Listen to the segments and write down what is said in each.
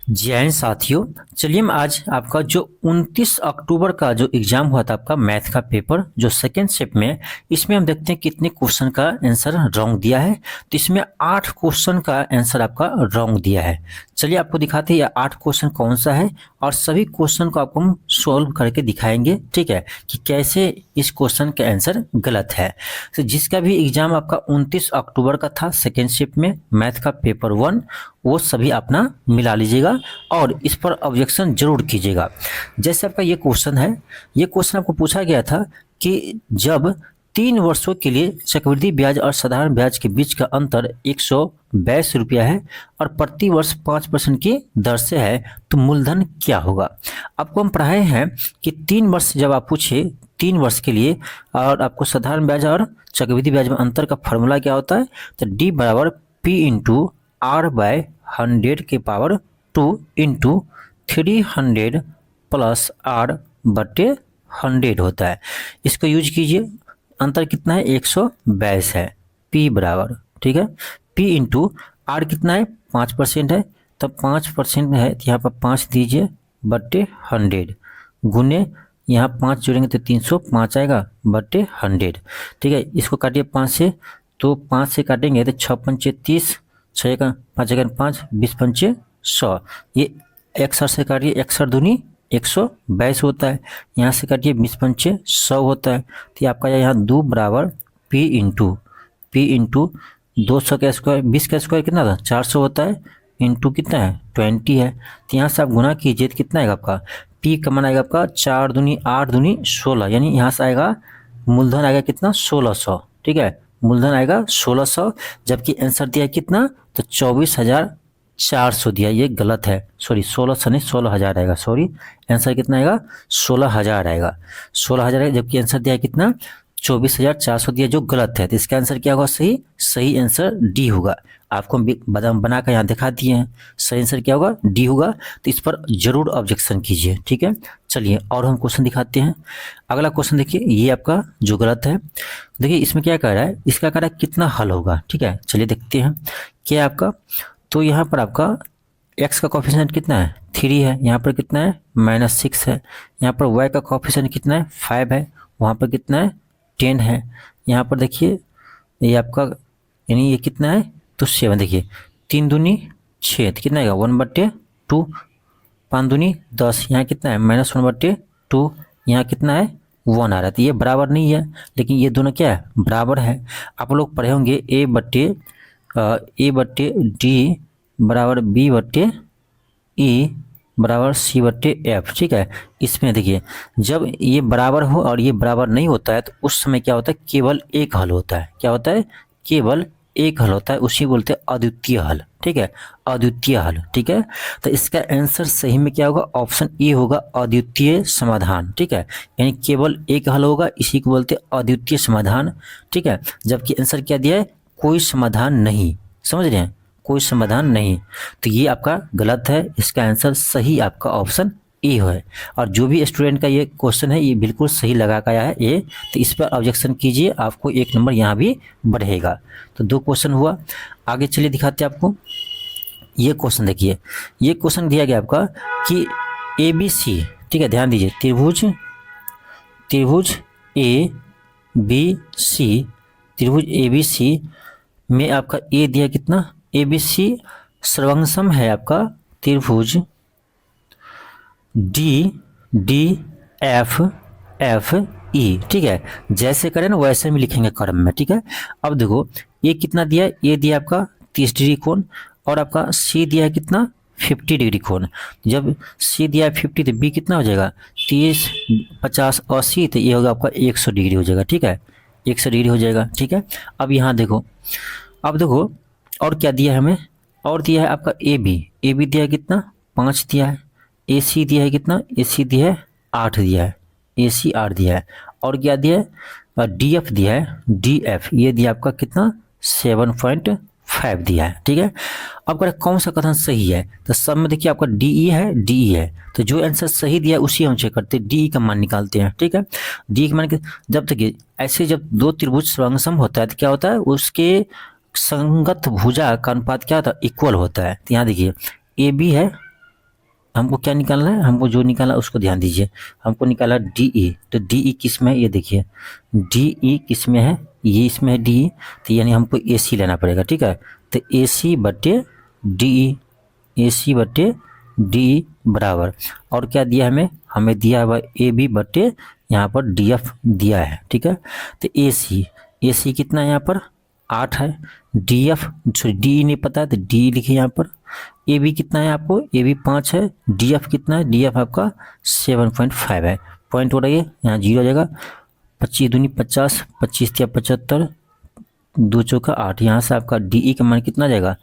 जय हिंद साथियों। चलिए हम आज आपका जो 29 अक्टूबर का जो एग्जाम हुआ था आपका मैथ का पेपर जो सेकेंड शिफ्ट में, इसमें हम देखते हैं कितने क्वेश्चन का आंसर रॉन्ग दिया है। तो इसमें 8 क्वेश्चन का आंसर आपका रॉन्ग दिया है। चलिए आपको दिखाते हैं ये 8 क्वेश्चन कौन सा है और सभी क्वेश्चन को आपको हम सोल्व करके दिखाएंगे, ठीक है, कि कैसे इस क्वेश्चन का आंसर गलत है। तो जिसका भी एग्जाम आपका 29 अक्टूबर का था सेकेंड शिफ्ट में मैथ का पेपर 1, वो सभी अपना मिला लीजिएगा और इस पर ऑब्जेक्शन जरूर कीजिएगा। जैसे आपका ये क्वेश्चन है, ये क्वेश्चन आपको पूछा गया था कि जब 3 वर्षों के लिए चक्रवृद्धि ब्याज और साधारण ब्याज के बीच का अंतर 122 रुपया है और प्रति वर्ष 5% की दर से है, तो मूलधन क्या होगा। आपको हम पढ़ाए हैं कि 3 वर्ष जब आप पूछे 3 वर्ष के लिए और आपको साधारण ब्याज और चक्रवृद्धि ब्याज में अंतर का फॉर्मूला क्या होता है, तो डी बराबर पी इंटू आर बाय 100 के पावर 2 इंटू 300 प्लस आर बटे 100 होता है। इसको यूज कीजिए। अंतर कितना है, 122 है। P बराबर, ठीक है, P इंटू आर कितना है, 5% है, तब 5% है तो यहाँ पर 5 दीजिए बटे 100 गुने यहाँ 5 जोड़ेंगे तो 305 आएगा बटे 100, ठीक है। इसको काटिए 5 से, तो 5 से काटेंगे तो 6 पंचे 30, 6 का 5 एका 5, 20 पंचे 100, ये 61 से काटिए 61 दूनी 122 होता है। यहाँ से काटिए 20 पंचे 100 होता है, तो ये आपका यहाँ 2 बराबर P इंटू 200 का स्क्वायर, 20 का स्क्वायर कितना था 400 होता है, इंटू कितना है 20 है। तो यहाँ से आप गुना कीजिए तो कितना आएगा आपका, P का मान आएगा आपका 4 दूनी 8 दूनी 16, यानी यहाँ से आएगा मूलधन आएगा कितना 1600, ठीक है, मूलधन आएगा 1600। जबकि आंसर दिया है कितना, तो 24,400 दिया, ये गलत है। सॉरी 1600 नहीं 16,000 आएगा, सॉरी आंसर कितना आएगा 16,000 आएगा, 16,000 आएगा। जबकि आंसर दिया है कितना 24,400 दिया, जो गलत है। तो इसका आंसर क्या होगा, सही आंसर डी होगा। आपको हम बनाकर यहाँ दिखा दिए हैं, सही आंसर क्या होगा डी होगा। तो इस पर जरूर ऑब्जेक्शन कीजिए, ठीक है। चलिए और हम क्वेश्चन दिखाते हैं। अगला क्वेश्चन देखिए, ये आपका जो गलत है, देखिए इसमें क्या कह रहा है, इसका कह रहा है कितना हल होगा, ठीक है। चलिए देखते हैं क्या है आपका। तो यहाँ पर आपका x का कोफिशिएंट कितना है 3 है, यहाँ पर कितना है -6 है, यहाँ पर y का कोफिशिएंट कितना है 5 है, वहाँ पर कितना है 10 है। यहाँ पर देखिए ये आपका यानी ये कितना है, तो 7, देखिए 3 दूनी 6, तो कितना आएगा 1/2, 5 दूनी 10, यहाँ कितना है -1/2, यहाँ कितना है 1 आ रहा है। तो ये बराबर नहीं है, लेकिन ये दोनों क्या है बराबर है। आप लोग पढ़े होंगे ए बट्टे डी बराबर बी बट्टे ई बराबर सी बट्टे एफ, ठीक है। इसमें देखिए जब ये बराबर हो और ये बराबर नहीं होता है, तो उस समय क्या होता है, केवल एक हल होता है। क्या होता है, केवल एक हल होता है, उसी बोलते हैं अद्वितीय हल, ठीक है, अद्वितीय हल, ठीक है। तो इसका आंसर सही में क्या होगा, ऑप्शन ए होगा, अद्वितीय समाधान, ठीक है। यानी केवल एक हल होगा, इसी को बोलते हैं अद्वितीय समाधान, ठीक है। जबकि आंसर क्या दिया है, कोई समाधान नहीं, समझ रहे हैं, कोई समाधान नहीं। तो ये आपका गलत है, इसका आंसर सही आपका ऑप्शन ए है। और जो भी स्टूडेंट का ये क्वेश्चन है ये बिल्कुल सही लगा के आया है ए, तो इस पर ऑब्जेक्शन कीजिए, आपको 1 नंबर यहाँ भी बढ़ेगा। तो 2 क्वेश्चन हुआ। आगे चलिए दिखाते हैं आपको। ये क्वेश्चन देखिए, ये क्वेश्चन दिया गया आपका कि ABC, ठीक है, ध्यान दीजिए, त्रिभुज ABC में आपका ए दिया कितना, ABC सर्वंगसम है आपका त्रिभुज DEF, ठीक है। जैसे करें ना वैसे में लिखेंगे क्रम में, ठीक है। अब देखो ये कितना दिया है, ये दिया आपका 30 डिग्री कोण और आपका सी दिया है कितना 50 डिग्री कोण। जब सी दिया है 50 तो बी कितना हो जाएगा 30 50 80, तो ये होगा आपका 100 डिग्री हो जाएगा, ठीक है, 100 डिग्री हो जाएगा, ठीक है। अब यहाँ देखो, अब देखो और क्या दिया है हमें, और दिया है आपका ए बी दिया है कितना 5 दिया है, ए सी दिया है कितना, ए सी दिया है 8 दिया है, ए सी 8 दिया है, और क्या दिया है डी एफ दिया है, डी एफ ये दिया आपका कितना 7.5 दिया है, ठीक है। अब करें कौन सा कथन सही है, तो सब में देखिए आपका डी है, तो जो आंसर सही दिया उसी हम चेक करते हैं, डी का मान निकालते हैं, ठीक है। डी का मान जब देखिए ऐसे जब 2 त्रिभुज सर्वसम होता है तो क्या होता है, उसके संगत भुजा का अनुपात क्या होता है, इक्वल होता है। तो यहाँ देखिए ए बी है हमको क्या निकालना है, हमको जो निकाला उसको ध्यान दीजिए। हमको निकाला DE, तो DE किस में है ये देखिए, DE किस में है, ये इसमें है DE, तो यानी हमको AC लेना पड़ेगा, ठीक है। तो AC बटे DE, AC बटे DE बराबर, और क्या दिया हमें, हमें दिया हुआ AB बटे यहाँ पर DF दिया है, ठीक है। तो AC कितना है यहाँ पर 8 है, DF DE नहीं पता है तो DE लिखिए यहाँ पर। AB कितना है आपको, AB 5 है, DF कितना है, DF आपका 7.5 है। पॉइंट हो रही है यहाँ 0 हो जाएगा, 25 दूनी 50, 25 या 75, 2 चौका 8, यहाँ से आपका DE का मान कितना जाएगा,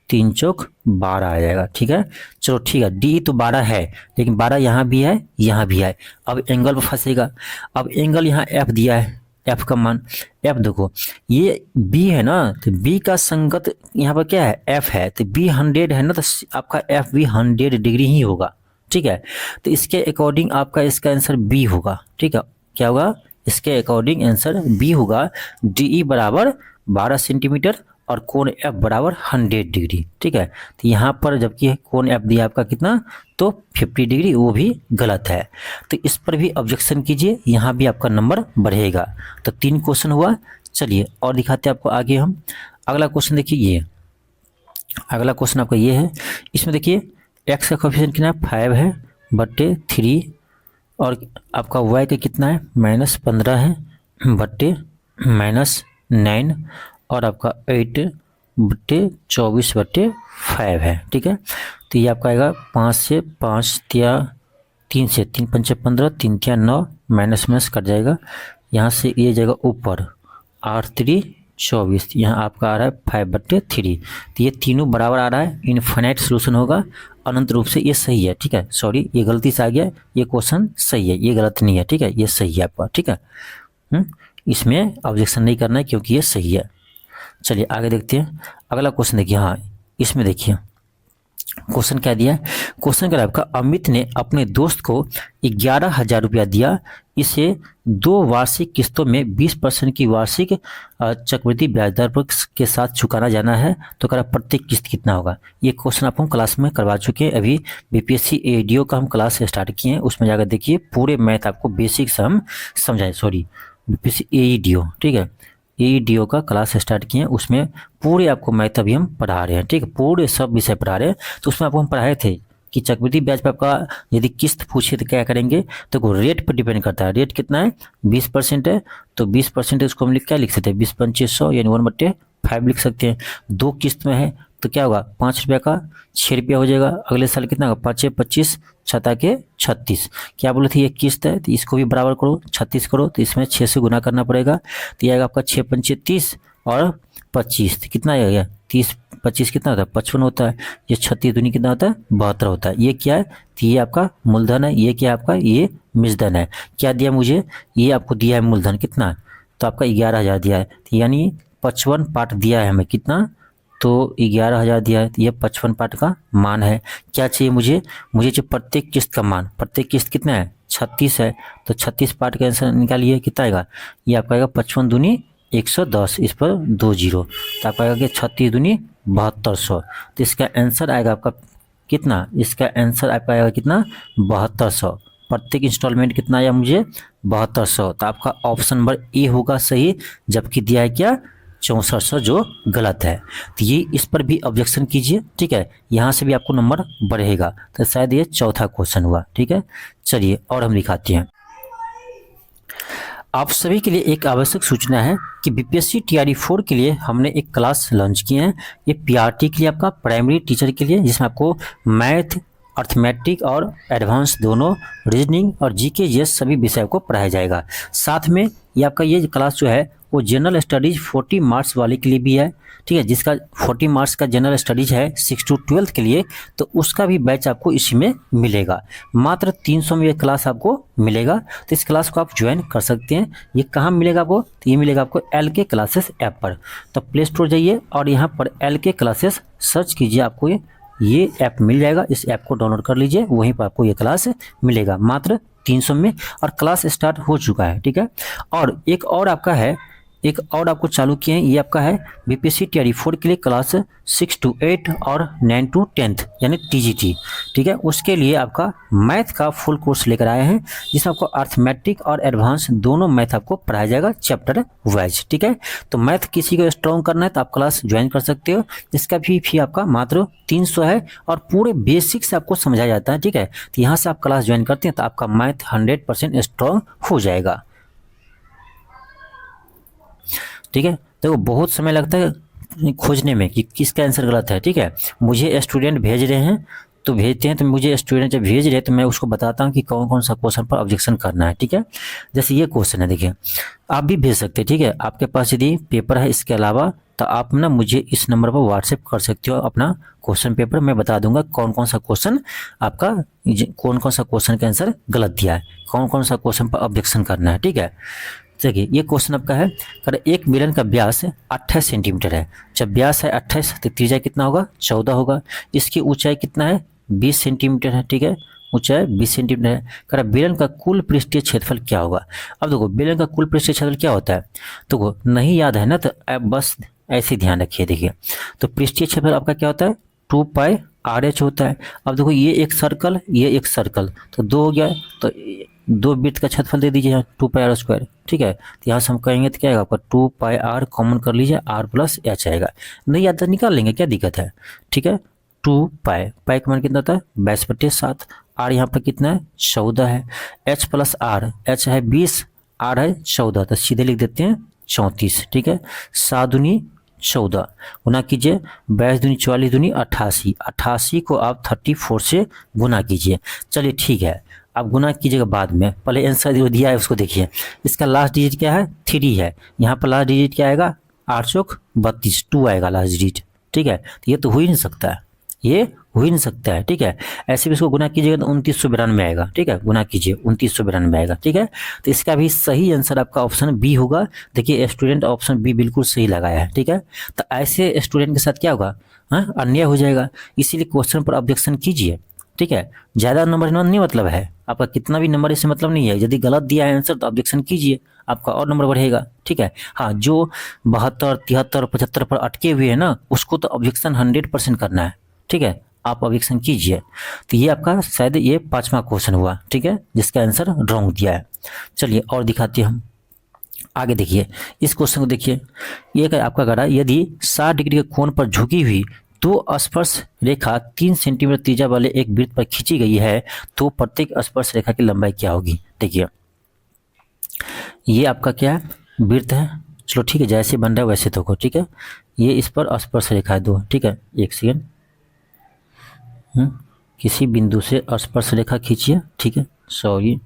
3 चौक 12 आ जाएगा, ठीक है। चलो ठीक है, DE तो 12 है, लेकिन 12 यहाँ भी है यहाँ भी है, अब एंगल पर फंसेगा। अब एंगल यहाँ F दिया है, F का मान, F देखो ये B है ना, तो B का संगत यहाँ पर क्या है, F है, तो B 100 है ना, तो आपका F भी 100 डिग्री ही होगा, ठीक है। तो इसके अकॉर्डिंग आपका इसका आंसर B होगा, ठीक है। क्या होगा, इसके अकॉर्डिंग आंसर B होगा। DE बराबर 12 सेंटीमीटर और कोण F बराबर 100 डिग्री, ठीक है। तो यहाँ पर जबकि कोण F दिया आपका कितना, तो 50 डिग्री, वो भी गलत है। तो इस पर भी ऑब्जेक्शन कीजिए, यहाँ भी आपका नंबर बढ़ेगा। तो 3 क्वेश्चन हुआ। चलिए और दिखाते हैं आपको आगे हम। अगला क्वेश्चन देखिए, ये अगला क्वेश्चन आपका ये है। इसमें देखिए x का कोएफिशिएंट कितना है, 5 है बट्टे 3, और आपका y का कितना है, -15 है बट्टे -9, और आपका 8 बट्टे 24 बट्टे 5 है, ठीक है। तो ये आपका आएगा 5 से 5 तिया 3 से 3 पंचे 15, 3 तिया 9, माइनस कट जाएगा। यहाँ से ये जाएगा ऊपर 8 3 24, यहाँ आपका आ रहा है 5 बट्टे 3। तो ये तीनों बराबर आ रहा है, इनफाइनाइट सोल्यूशन होगा अनंत रूप से, ये सही है, ठीक है। सॉरी ये गलती से आ गया, ये क्वेश्चन सही है, ये गलत नहीं है, ठीक है, ये सही है आपका, ठीक है। इसमें ऑब्जेक्शन नहीं करना है क्योंकि ये सही है। चलिए आगे देखते हैं। अगला क्वेश्चन देखिए, हाँ इसमें देखिए क्वेश्चन क्या दिया है। क्वेश्चन क्या है आपका, अमित ने अपने दोस्त को 11,000 रुपया दिया, इसे 2 वार्षिक किस्तों में 20% की वार्षिक चक्रवृद्धि ब्याज दर पर के साथ चुकाना जाना है, तो कह रहा प्रत्येक किस्त कितना होगा। ये क्वेश्चन आप हम क्लास में करवा चुके हैं, अभी BPSC AEDO का हम क्लास स्टार्ट किए हैं, उसमें जाकर देखिए पूरे मैथ आपको बेसिक से हम समझाएं। सॉरी BPSC AEDO, ठीक है, AEDO का क्लास स्टार्ट किए हैं, उसमें पूरे आपको मैथ अभी हम पढ़ा रहे हैं, ठीक है, पूरे सब विषय पढ़ा रहे हैं। तो उसमें आपको हम पढ़ाए थे कि चक्रवृद्धि ब्याज पर आपका यदि किस्त पूछे तो क्या करेंगे, तो रेट पर डिपेंड करता है। रेट कितना है, 20% है, तो 20% उसको हम क्या लिख सकते हैं, 20 पंचे 100 यानी 1/5 लिख सकते हैं। 2 किस्त में है तो क्या होगा, 5 रुपये का 6 रुपया हो जाएगा। अगले साल कितना होगा, 5 25 छता के 36। क्या बोले थे, ये किस्त है तो इसको भी बराबर करो, 36 करो, तो इसमें 6 से गुना करना पड़ेगा। तो ये आएगा आपका 6 पंचे 30 और 25, तो कितना आएगा, 30 25 कितना होता है, 55 होता है। ये 36 दूनी कितना होता है, 72 होता है। ये क्या है, तो ये आपका मूलधन है, ये क्या है आपका, ये मिश्रधन है। क्या दिया मुझे, ये आपको दिया है मूलधन कितना, तो आपका 11,000 दिया है, तो यानी 55 पार्ट दिया है हमें कितना, तो 11,000 दिया है, तो ये 55 पार्ट का मान है। क्या चाहिए मुझे चाहिए प्रत्येक किस्त का मान। प्रत्येक किस्त कितना है, 36 है, तो 36 पार्ट का आंसर निकालिए, कितना आएगा, ये आपका आएगा 55 दूनी 110, इस पर 2 जीरो, तो आपका आएगा कि 36 दूनी 7200। तो इसका आंसर आएगा आपका कितना, इसका आंसर आपका आएगा कितना, 7200। प्रत्येक इंस्टॉलमेंट कितना आया मुझे, 7200। तो आपका ऑप्शन नंबर ए होगा सही, जबकि दिया है क्या, 6400, जो गलत है। तो ये इस पर भी ऑब्जेक्शन कीजिए, ठीक है, यहाँ से भी आपको नंबर बढ़ेगा। तो शायद ये चौथा क्वेश्चन हुआ, ठीक है। चलिए और हम दिखाते हैं। आप सभी के लिए एक आवश्यक सूचना है कि BPSC TRE 4 के लिए हमने एक क्लास लॉन्च किए हैं। ये PRT के लिए आपका प्राइमरी टीचर के लिए, जिसमें आपको मैथ, अर्थमेटिक और एडवांस दोनों, रीजनिंग और GK GS सभी विषय को पढ़ाया जाएगा। साथ में ये आपका ये क्लास जो है वो जनरल स्टडीज 40 मार्क्स वाले के लिए भी है, ठीक है, जिसका 40 मार्क्स का जनरल स्टडीज है 6 to 12 के लिए, तो उसका भी बैच आपको इसी में मिलेगा। मात्र 300 में ये क्लास आपको मिलेगा, तो इस क्लास को आप ज्वाइन कर सकते हैं। ये कहाँ मिलेगा आपको, तो ये मिलेगा आपको LK क्लासेस ऐप पर। तो प्ले स्टोर जाइए और यहाँ पर LK क्लासेस सर्च कीजिए, आपको ये ऐप मिल जाएगा। इस ऐप को डाउनलोड कर लीजिए, वहीं पर आपको ये क्लास मिलेगा मात्र 300 में, और क्लास स्टार्ट हो चुका है, ठीक है। और एक और आपका है एक और आपको चालू किए हैं, ये आपका है बीपीएससी टीआरई 4 के लिए क्लास 6 to 8 और 9 to 10 यानी टीजीटी, ठीक है। उसके लिए आपका मैथ का फुल कोर्स लेकर आए हैं, जिसमें आपको अर्थमेटिक और एडवांस दोनों मैथ आपको पढ़ाया जाएगा चैप्टर वाइज, ठीक है। तो मैथ किसी को स्ट्रॉन्ग करना है तो आप क्लास ज्वाइन कर सकते हो। इसका भी फी आपका मात्र 300 है और पूरे बेसिक से आपको समझाया जाता है, ठीक है। तो यहाँ से आप क्लास ज्वाइन करते हैं तो आपका मैथ 100% स्ट्रॉन्ग हो जाएगा, ठीक है। देखो बहुत समय लगता है खोजने में कि किसका आंसर गलत है, ठीक है। मुझे स्टूडेंट भेज रहे हैं तो भेजते हैं, तो मुझे स्टूडेंट जब भेज रहे हैं तो मैं उसको बताता हूँ कि कौन कौन सा क्वेश्चन पर ऑब्जेक्शन करना है, ठीक है। जैसे ये क्वेश्चन है, देखिए आप भी भेज सकते हैं, ठीक है। आपके पास यदि पेपर है इसके अलावा तो आप ना मुझे इस नंबर पर व्हाट्सएप कर सकते हो अपना क्वेश्चन पेपर, मैं बता दूंगा कौन कौन सा क्वेश्चन आपका, कौन कौन सा क्वेश्चन का आंसर गलत दिया है, कौन कौन सा क्वेश्चन पर ऑब्जेक्शन करना है, ठीक है। देखिए ये क्वेश्चन आपका है, कर एक बेलन का व्यास 28 सेंटीमीटर है। जब व्यास है 28 तो त्रिज्या कितना होगा, 14 होगा। इसकी ऊंचाई कितना है, 20 सेंटीमीटर है, ठीक है। ऊंचाई 20 सेंटीमीटर है। कर बेलन का कुल पृष्ठीय क्षेत्रफल क्या होगा। अब देखो बेलन का कुल पृष्ठीय क्षेत्रफल क्या होता है, तो नहीं याद है ना, तो आप बस ऐसे ध्यान रखिए। देखिए तो पृष्ठीय क्षेत्रफल आपका क्या होता है, 2 पाई RH होता है। अब देखो ये एक सर्कल, ये एक सर्कल, तो 2 हो गया, तो 2 वृत्त का क्षेत्रफल दे दीजिए यहाँ 2 पाई R स्क्वायर, ठीक है। तो यहाँ से हम कहेंगे तो क्या आएगा आपका 2 पाई R कॉमन कर लीजिए, R प्लस H आएगा। नहीं याद तो निकाल लेंगे, क्या दिक्कत है, ठीक है। 2 पाई, पाई का मान कितना होता है 22/7, R यहाँ पर कितना है 14 है, H प्लस R, H है 20, R है 14, तो सीधे लिख देते हैं 34, ठीक है। 7 दूनी 14 गुना कीजिए, 22 दूनी 44 दूनी 88, 88 को आप 34 से गुना कीजिए। चलिए ठीक है, आप गुना कीजिएगा बाद में, पहले आंसर जो दिया है उसको देखिए। इसका लास्ट डिजिट क्या है, 3 है। यहाँ पर लास्ट डिजिट क्या आएगा, 8 चौक 32, 2 आएगा लास्ट डिजिट, ठीक है। तो ये तो हो ही नहीं सकता है, ये हो ही नहीं सकता है, ठीक है। ऐसे भी इसको गुना कीजिएगा तो 2992 आएगा, ठीक है। गुना कीजिए 2992 आएगा, ठीक है। तो इसका भी सही आंसर आपका ऑप्शन बी होगा। देखिए स्टूडेंट ऑप्शन बी बिल्कुल सही लगाया है, ठीक है। तो ऐसे स्टूडेंट के साथ क्या होगा, हाँ अन्याय हो जाएगा। इसीलिए क्वेश्चन पर ऑब्जेक्शन कीजिए, ठीक है। ज़्यादा नंबर नहीं मतलब है, आपका कितना भी नंबर इससे मतलब नहीं है। यदि गलत दिया है आंसर तो ऑब्जेक्शन कीजिए, आपका और नंबर बढ़ेगा, ठीक है। हाँ जो 72, 73, 75 पर अटके हुए हैं ना, उसको तो ऑब्जेक्शन 100% करना है, ठीक है। आप ऑब्जेक्शन कीजिए। तो ये आपका शायद ये 5वां क्वेश्चन हुआ, ठीक है, जिसका आंसर रॉन्ग दिया है। चलिए और दिखाते हैं हम आगे। देखिए इस क्वेश्चन को देखिए, ये आपका करा यदि 60 डिग्री के कोण पर झुकी हुई 2 स्पर्श रेखा 3 सेंटीमीटर त्रिज्या वाले एक वृत्त पर खींची गई है तो प्रत्येक स्पर्श रेखा की लंबाई क्या होगी। देखिए ये आपका क्या है, वृत्त है, चलो ठीक है, जैसे बन रहा है वैसे तो को, ठीक है। ये इस पर स्पर्श रेखा है 2, ठीक है। एक सेकेंड, किसी बिंदु से स्पर्श रेखा खींचिए, ठीक है, सॉरी,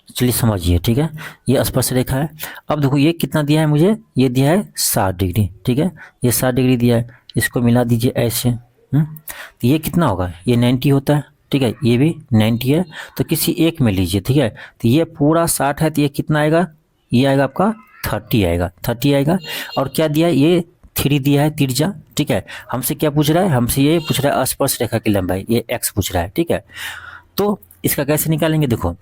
चलिए समझिए, ठीक है। ये स्पर्श रेखा है। अब देखो ये कितना दिया है मुझे, ये दिया है 60 डिग्री, ठीक है। ये 60 डिग्री दिया है, इसको मिला दीजिए ऐसे, तो ये कितना होगा, ये 90 होता है, ठीक है। ये भी 90 है, तो किसी एक में लीजिए, ठीक है। तो ये पूरा 60 है, तो ये कितना आएगा, ये आएगा आपका 30 आएगा, 30 आएगा। और क्या दिया है, ये 3 दिया है त्रिज्या, ठीक है। हमसे क्या पूछ रहा है, हमसे ये पूछ रहा है स्पर्श रेखा की लंबाई, ये x पूछ रहा है, ठीक है। तो इसका कैसे निकालेंगे, देखो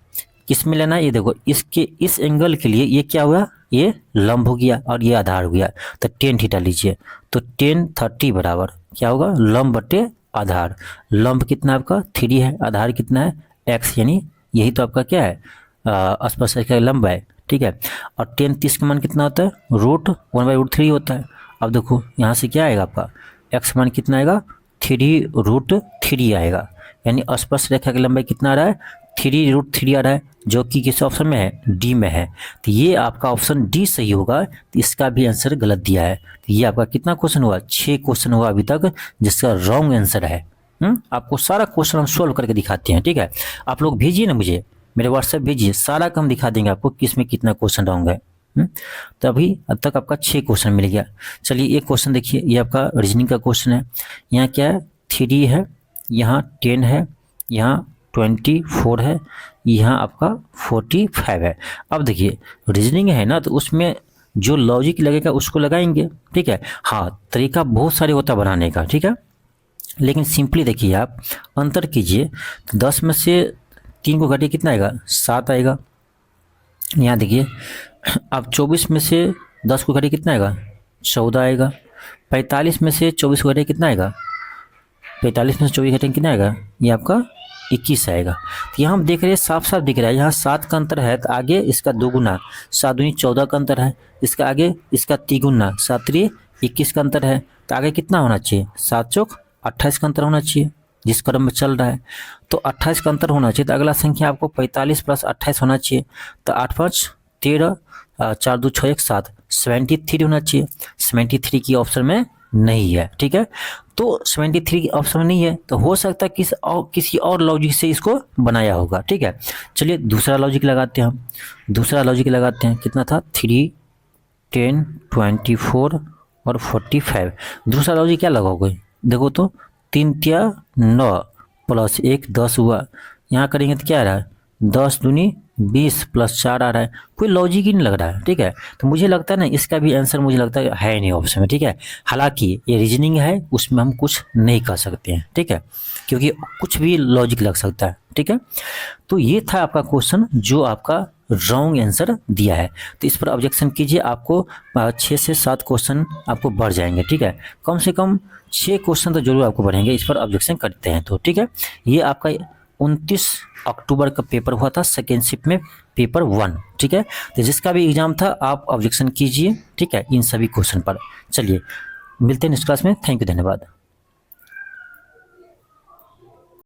किस में लेना है, ये देखो इसके इस एंगल के लिए ये क्या हुआ, ये लंब हो गया और ये आधार हो गया, तो tan थीटा लीजिए। तो tan 30 बराबर क्या होगा, लंब बटे आधार। लंब कितना आपका 3 है, आधार कितना है x, यानी यही तो आपका क्या है स्पर्श रेखा लंब है, ठीक है। और tan 30 का मान कितना होता है, √1/√3 होता है। अब देखो यहाँ से क्या आएगा आपका x मान कितना आएगा, 3√3 आएगा, यानी स्पर्श रेखा की लंबाई कितना आ रहा है, 3√3 आ रहा है, जो कि किस ऑप्शन में है, डी में है। तो ये आपका ऑप्शन डी सही होगा, तो इसका भी आंसर गलत दिया है। तो ये आपका कितना क्वेश्चन हुआ, 6 क्वेश्चन हुआ अभी तक, जिसका रॉन्ग आंसर है। आपको सारा क्वेश्चन हम सोल्व करके दिखाते हैं, ठीक है। आप लोग भेजिए ना मुझे, मेरे व्हाट्सएप भेजिए, सारा काम दिखा देंगे आपको किसमें कितना क्वेश्चन रॉन्ग है। तो अभी अब तक आपका 6 क्वेश्चन मिल गया। चलिए एक क्वेश्चन देखिए, ये आपका रीजनिंग का क्वेश्चन है। यहाँ क्या है, 3 है, यहाँ 10 है, यहाँ 24 है, यहाँ आपका 45 है। अब देखिए रीजनिंग है ना, तो उसमें जो लॉजिक लगेगा उसको लगाएंगे, ठीक है। हाँ तरीका बहुत सारे होता है बनाने का, ठीक है, लेकिन सिंपली देखिए आप अंतर कीजिए, तो 10 में से 3 को घटिए कितना आएगा, 7 आएगा। यहाँ देखिए अब 24 में से 10 को घटाइए कितना आएगा, 14 आएगा। 45 में से 24 को घटाइए कितना आएगा, 45 में से 24 घटाएंगे कितना आएगा, ये आपका 21 आएगा। तो यहाँ हम देख रहे हैं साफ साफ दिख रहा है, यहाँ 7 का अंतर है तो आगे इसका 2 गुना 7 दूनी 14 का अंतर है, इसका आगे इसका 3 गुना 7 3 21 का अंतर है, तो आगे कितना होना चाहिए, 7 चौक 28 का अंतर होना चाहिए जिस क्रम में चल रहा है। तो 28 का अंतर होना चाहिए, तो अगला संख्या आपको 45 प्लस 28 होना चाहिए। तो 8 5 13 4 2 6 1 7 73 होना चाहिए। 73 की ऑप्शन में नहीं है, ठीक है। तो 73 की ऑप्शन में नहीं है तो हो सकता है किसी और लॉजिक से इसको बनाया होगा, ठीक है। चलिए दूसरा लॉजिक लगाते हैं हम। दूसरा लॉजिक लगाते हैं, कितना था, 3 10 24 और 45। दूसरा लॉजिक क्या लगाओगे, देखो तो 3 तिया 9 प्लस 1 10 हुआ, यहाँ करेंगे तो क्या आ रहा है, 10 दूनी 20 प्लस 4 आ रहा है, कोई लॉजिक ही नहीं लग रहा है, ठीक है। तो मुझे लगता है ना इसका भी आंसर मुझे लगता है नहीं ऑप्शन में, ठीक है। हालांकि ये रीजनिंग है उसमें हम कुछ नहीं कर सकते हैं, ठीक है, क्योंकि कुछ भी लॉजिक लग सकता है, ठीक है। तो ये था आपका क्वेश्चन जो आपका रॉन्ग आंसर दिया है। तो इस पर ऑब्जेक्शन कीजिए, आपको 6 से 7 क्वेश्चन आपको बढ़ जाएंगे, ठीक है। कम से कम 6 क्वेश्चन तो जरूर आपको बढ़ेंगे, इस पर ऑब्जेक्शन करते हैं तो, ठीक है। ये आपका 29 अक्टूबर का पेपर हुआ था सेकेंड शिफ्ट में, पेपर 1, ठीक है। तो जिसका भी एग्जाम था आप ऑब्जेक्शन कीजिए, ठीक है, इन सभी क्वेश्चन पर। चलिए मिलते हैं नेक्स्ट क्लास में, थैंक यू, धन्यवाद।